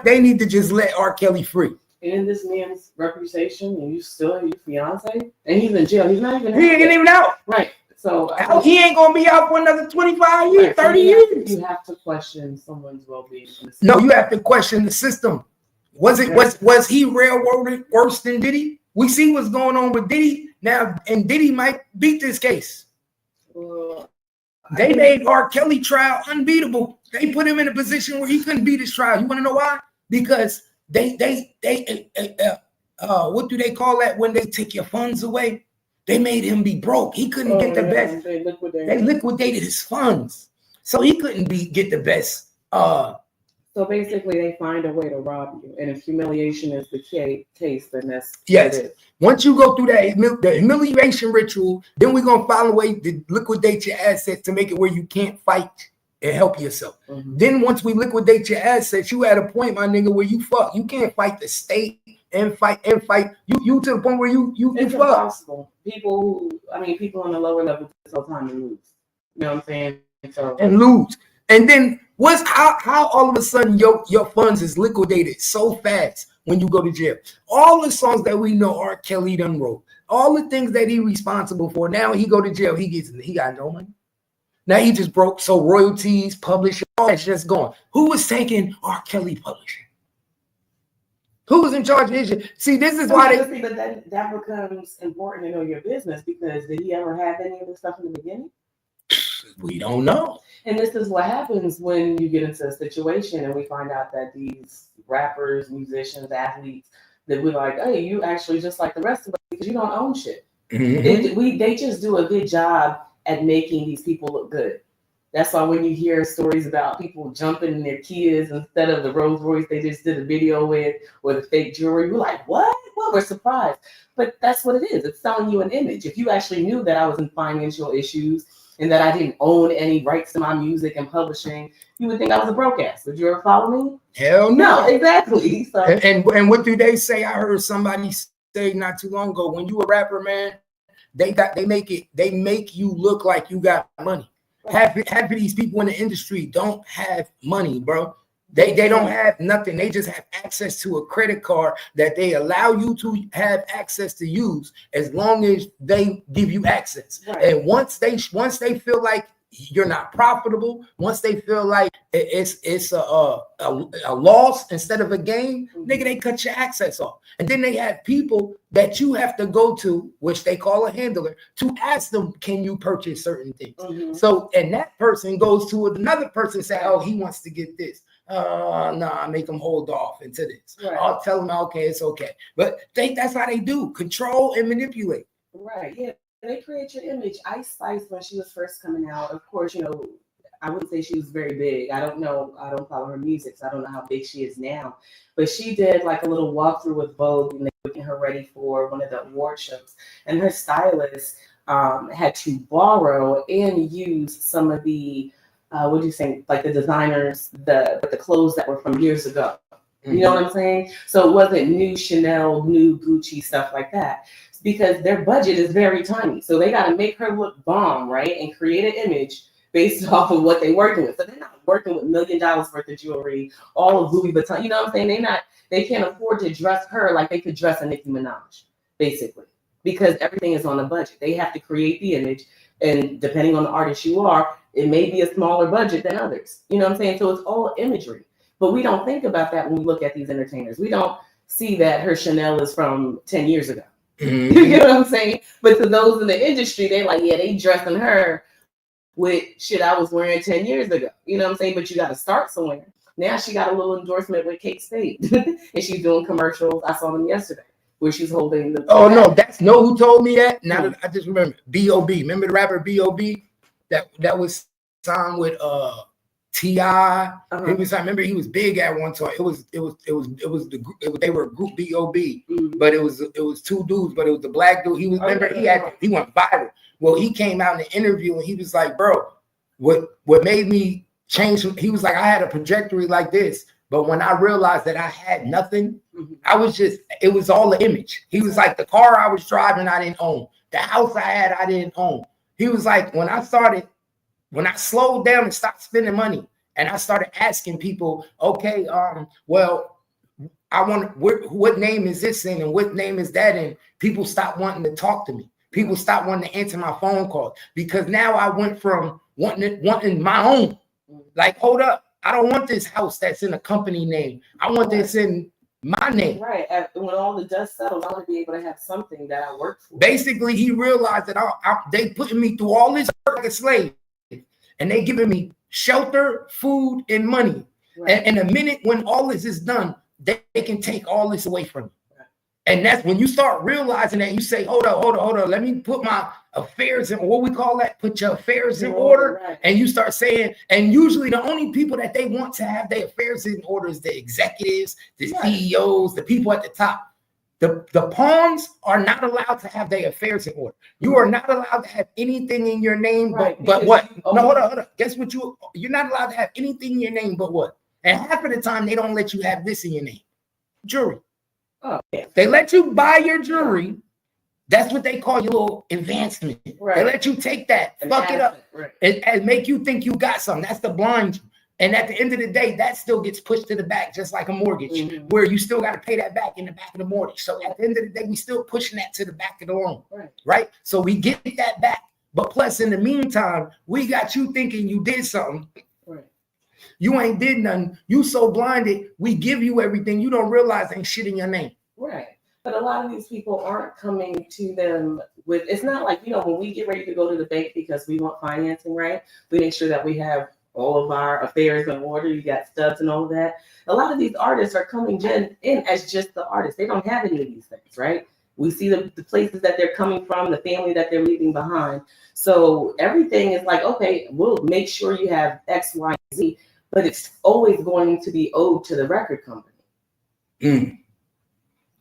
point, they need to just let R. Kelly free. And this man's reputation, and you still have your fiance, and he's in jail. He's not even. He ain't even out. Right. So he ain't gonna be out for another 25 years, 30 years. You have to question someone's well-being. No, you have to question the system. Was he railroaded worse than Diddy? We see what's going on with Diddy now, and Diddy might beat this case. They made R. Kelly trial unbeatable. They put him in a position where he couldn't beat his trial. You want to know why? Because they what do they call that when they take your funds away? They made him be broke. He couldn't get the best. They liquidated his funds, so he couldn't get the best. So basically, they find a way to rob you, and if humiliation is the case, then that's yes. What it is. Once you go through the humiliation ritual, then we're gonna find a way to liquidate your assets to make it where you can't fight and help yourself. Mm-hmm. Then once we liquidate your assets, you at a point, my nigga, where you can't fight the state and fight. You to the point where you it's fuck. Impossible. People on the lower level this whole time lose. You know what I'm saying? And lose. And then how all of a sudden your funds is liquidated so fast when you go to jail? All the songs that we know R. Kelly done wrote, all the things that he responsible for. Now he go to jail, he got no money. Now he just broke. So royalties, publishing, all that's just gone. Who was taking R. Kelly publishing? Who was in charge of his shit? See, this is why but that becomes important to know your business, because did he ever have any of this stuff in the beginning? We don't know. And this is what happens when you get into a situation and we find out that these rappers, musicians, athletes, that we're like, hey, you actually just like the rest of us because you don't own shit. Mm-hmm. They just do a good job at making these people look good. That's why when you hear stories about people jumping in their Kias instead of the Rolls Royce they just did a video with, or the fake jewelry, we're like, what? Well, we're surprised. But that's what it is. It's selling you an image. If you actually knew that I was in financial issues and that I didn't own any rights to my music and publishing, you would think I was a broke ass. Would you ever follow me? Hell no. Exactly. So and what do they say? I heard somebody say not too long ago, when you a rapper, man, they make you look like you got money. Half of these people in the industry don't have money, bro. They don't have nothing. They just have access to a credit card that they allow you to have access to use as long as they give you access. Right. And once they feel like you're not profitable, once they feel like it's a loss instead of a gain, nigga, they cut your access off. And then they have people that you have to go to, which they call a handler, to ask them, can you purchase certain things? Mm-hmm. So, and that person goes to another person, say, oh, he wants to get this. I make them hold off into this. Right. I'll tell them, okay, it's okay. But that's how they do, control and manipulate. Right, yeah. They create your image. Ice Spice, when she was first coming out, of course, I wouldn't say she was very big. I don't know. I don't follow her music, so I don't know how big she is now. But she did like a little walkthrough with Vogue, and they were getting her ready for one of the award shows. And her stylist had to borrow and use some of the, what do you say, like the designers, the clothes that were from years ago. Mm-hmm. You know what I'm saying? So it wasn't new Chanel, new Gucci, stuff like that. Because their budget is very tiny. So they got to make her look bomb, right? And create an image based off of what they're working with. So they're not working with $1 million worth of jewelry, all of Louis Vuitton. You know what I'm saying? They can't afford to dress her like they could dress a Nicki Minaj, basically. Because everything is on a budget. They have to create the image. And depending on the artist you are, it may be a smaller budget than others. You know what I'm saying? So it's all imagery. But we don't think about that when we look at these entertainers. We don't see that her Chanel is from 10 years ago. Mm-hmm. You know what I'm saying? But to those in the industry, they like, yeah, they dressing her with shit I was wearing 10 years ago. You know what I'm saying? But you got to start somewhere. Now she got a little endorsement with Kate Spade, and she's doing commercials. I saw them yesterday where she's holding the. Oh no, that's who told me that. Now that I just remember B.O.B. Remember the rapper B.O.B. That was signed with T.I. I remember he was big at one time. It was they were group B.O.B. Mm-hmm. But it was two dudes, but it was the black dude. He went viral. Well, he came out in an interview and he was like, bro, what made me change? He was like, I had a trajectory like this, but when I realized that I had nothing, it was all an image. He was like, the car I was driving, I didn't own. The house I had, I didn't own. He was like, when I slowed down and stopped spending money, And I started asking people, okay, well, I want what name is this in and what name is that in? People stopped wanting to talk to me. People stopped wanting to answer my phone calls because now I went from wanting my own. Like, hold up, I don't want this house that's in a company name. I want this in my name. Right. When all the dust settles, I want to be able to have something that I work for. Basically, he realized that they putting me through all this work like a slave, and they giving me shelter, food, and money. Right. And the minute when all this is done, they can take all this away from you. Right. And that's when you start realizing that you say, hold on. Let me put my affairs in, what we call that, put your affairs in order. Right. And you start saying, and usually the only people that they want to have their affairs in order is the executives, the CEOs, the people at the top. The pawns are not allowed to have their affairs in order. You are not allowed to have anything in your name, but what? No, hold on. Guess what? You're not allowed to have anything in your name, but what? And half of the time, they don't let you have this in your name. Jewelry. Oh, yeah. They let you buy your jewelry. That's what they call your little advancement. Right. They let you take that, fuck it up, and make you think you got something. That's the blind you. And at the end of the day, that still gets pushed to the back, just like a mortgage, where you still got to pay that back in the back of the mortgage. So at the end of the day, we still pushing that to the back of the loan, right? So we get that back. But plus, in the meantime, we got you thinking you did something. Right. You ain't did nothing. You so blinded, we give you everything. You don't realize ain't shit in your name. Right. But a lot of these people aren't coming to them with, it's not like, when we get ready to go to the bank because we want financing, right? We make sure that we have all of our affairs in order. You got stubs and all of that. A lot of these artists are coming in as just the artists. They don't have any of these things, right? We see the places that they're coming from, the family that they're leaving behind. So everything is like, okay, we'll make sure you have X, Y, and Z, but it's always going to be owed to the record company.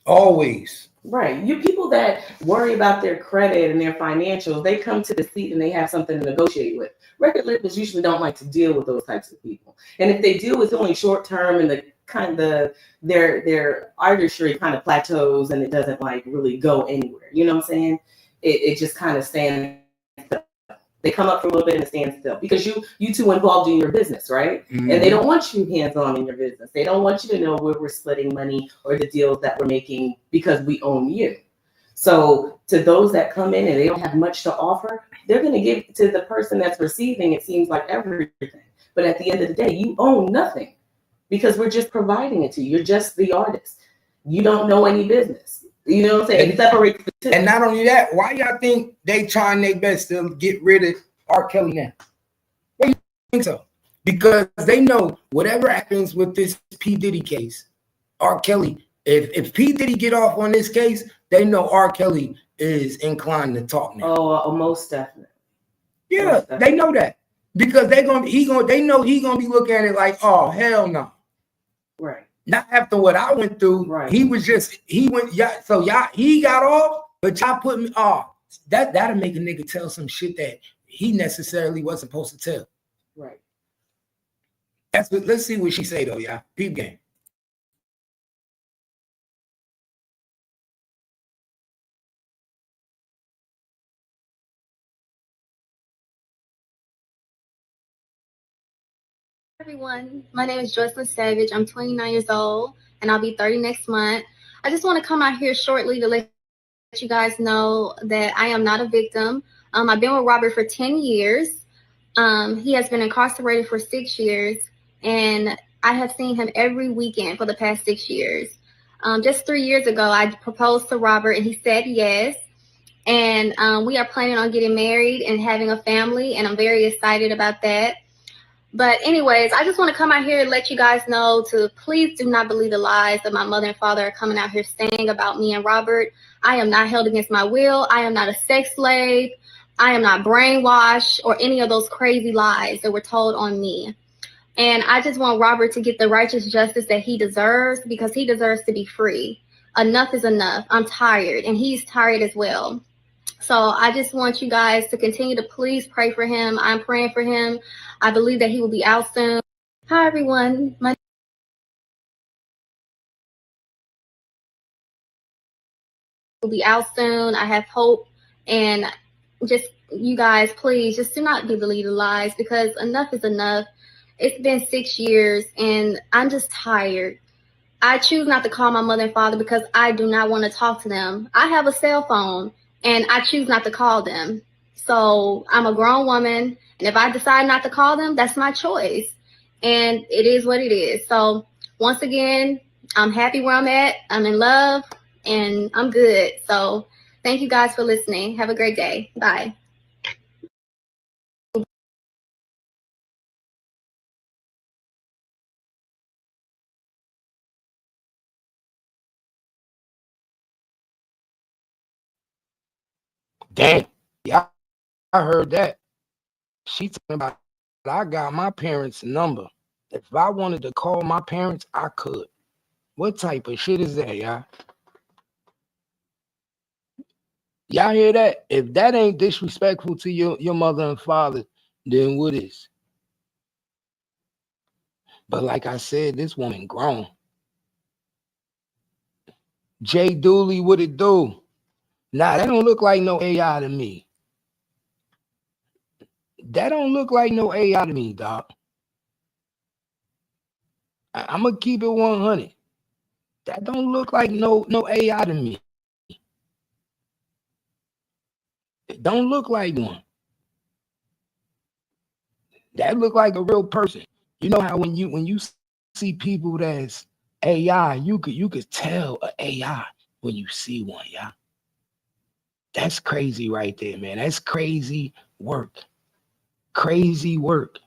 Always. Right. You people that worry about their credit and their financials, they come to the seat and they have something to negotiate with. Record labels usually don't like to deal with those types of people. And if they do, it's only short term and the kind of their artistry kind of plateaus and it doesn't like really go anywhere. You know what I'm saying? It just kind of stands still. They come up for a little bit and stand still because you two involved in your business, right? And they don't want you hands-on in your business. They don't want you to know where we're splitting money or the deals that we're making because we own you. So to those that come in and they don't have much to offer, they're going to give to the person that's receiving, it seems like everything. But at the end of the day, you own nothing because we're just providing it to you. You're just the artist. You don't know any business. You know what I'm saying? It separates the two. And not only that, why y'all think they trying their best to get rid of R. Kelly now? Why do you think so? Because they know whatever happens with this P. Diddy case, R. Kelly, if P. Diddy get off on this case, they know R. Kelly is inclined to talk now. Oh, most definitely. Yeah, most definitely. They know that. Because they know he's gonna be looking at it like, oh, hell no. Right. Not after what I went through. Right. He got off, but y'all put me off. That'll make a nigga tell some shit that he necessarily wasn't supposed to tell. Right. Let's see what she say though, y'all. Peep game. Everyone, my name is Joycelyn Savage. I'm 29 years old and I'll be 30 next month. I just want to come out here shortly to let you guys know that I am not a victim. I've been with Robert for 10 years. He has been incarcerated for 6 years and I have seen him every weekend for the past 6 years. Just 3 years ago, I proposed to Robert and he said yes. And we are planning on getting married and having a family, and I'm very excited about that. But anyways, I just want to come out here and let you guys know to please do not believe the lies that my mother and father are coming out here saying about me and Robert. I am not held against my will. I am not a sex slave. I am not brainwashed or any of those crazy lies that were told on me. And I just want Robert to get the righteous justice that he deserves because he deserves to be free. Enough is enough. I'm tired and he's tired as well. So I just want you guys to continue to please pray for him. I'm praying for him. I believe that he will be out soon. Hi, everyone. My will be out soon. I have hope. And just you guys, please, just do not believe the lies because enough is enough. It's been 6 years and I'm just tired. I choose not to call my mother and father because I do not want to talk to them. I have a cell phone and I choose not to call them. So I'm a grown woman, and if I decide not to call them, that's my choice. And it is what it is. So once again, I'm happy where I'm at. I'm in love and I'm good. So thank you guys for listening. Have a great day. Bye. Damn. Yeah, I heard that. She talking about I got my parents' number. If I wanted to call my parents, I could. What type of shit is that, y'all? Y'all hear that? If that ain't disrespectful to your mother and father, then what is? But like I said, this woman grown. Jay Dooley, what it do? Nah, that don't look like no AI to me. That don't look like no AI to me, dog. I'm gonna keep it 100. That don't look like no AI to me. It don't look like one. That look like a real person. You know how when you see people that's AI, you could tell a AI when you see one, yeah. That's crazy right there, man. That's crazy work. Crazy work.